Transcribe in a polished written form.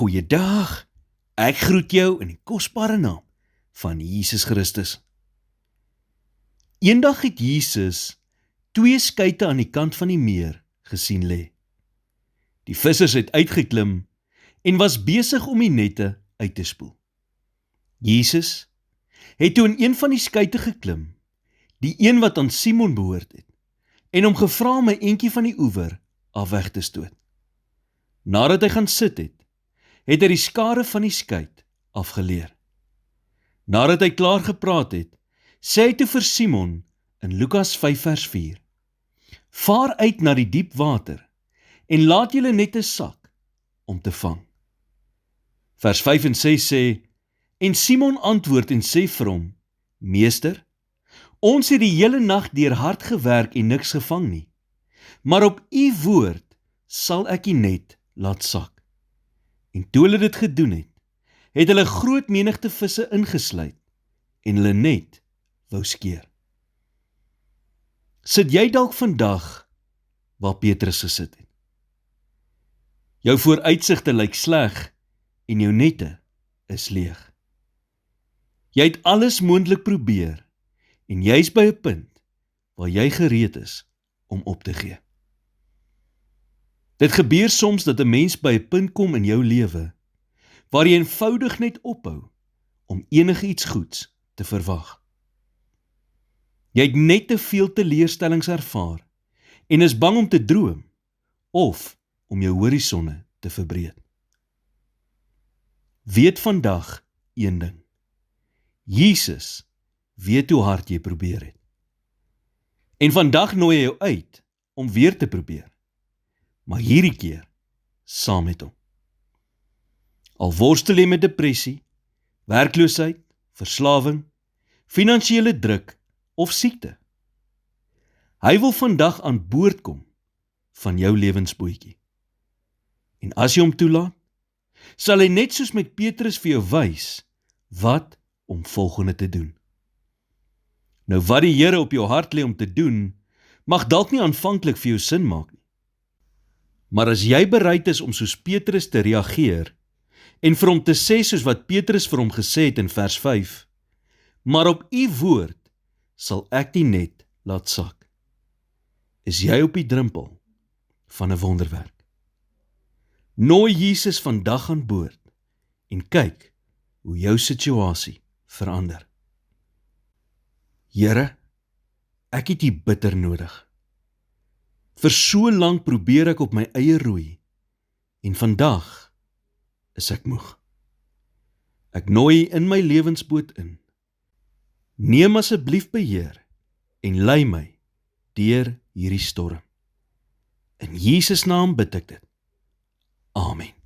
Goeiedag, ek groet jou in die kosbare naam van Jesus Christus. Eendag het Jesus 2 skuite aan die kant van die meer gesien lê. Die vissers het uitgeklim en was besig om die nette uit te spoel. Jesus het toe in een van die skuite geklim, die een wat aan Simon behoort het, en hom gevra om 'n entjie van die oewer af weg te stoot. Nadat hy gaan sit het hy die skare van die skuit afgeleer. Nadat hy klaar gepraat het, sê hy toe vir Simon in Lukas 5 vers 4, vaar uit na die diep water en laat julle nette sak om te vang. Vers 5 en 6 sê, en Simon antwoord en sê vir hom, Meester, ons het die hele nag deur hard gewerk en niks gevang nie, maar op u woord sal ek die net laat sak. En toe hulle dit gedoen het hulle groot menigte visse ingesluit en hulle net wou skeer. Sit jy dalk vandag waar Petrus gesit het? Jou vooruitsigte lyk sleg en jou nette is leeg. Jy het alles moontlik probeer en jy is by 'n punt waar jy gereed is om op te gee. Dit gebeur soms dat 'n mens by 'n punt kom in jou lewe waar jy eenvoudig net ophou om enige iets goeds te verwag. Jy het net te veel teleurstellings ervaar en is bang om te droom of om jou horisonne te verbreek. Weet vandag een ding. Jesus weet hoe hard jy probeer het. En vandag nooi hy jou uit om weer te probeer, maar hierdie keer saam met hom. Al worstel jy met depressie, werkloosheid, verslawing, finansiële druk of siekte. Hy wil vandag aan boord kom van jou lewensbootjie. En as jy hom toelaat, sal hy net soos met Petrus vir jou wys wat om volgende te doen. Nou wat die Here op jou hart lê om te doen, mag dalk nie aanvanklik vir jou sin maak nie. Maar as jy bereid is om soos Petrus te reageer en vir hom te sê soos wat Petrus vir hom gesê het in vers 5, maar op u woord sal ek die net laat sak, is jy op die drempel van 'n wonderwerk. Nooi Jesus vandag aan boord en kyk hoe jou situasie verander. Here, ek het U bitter nodig. Vir so lank probeer ek op my eie roei en vandag is ek moeg. Ek nooi U in my lewensboot in. Neem asseblief beheer en lei my deur hierdie storm. In Jesus naam bid ek dit. Amen.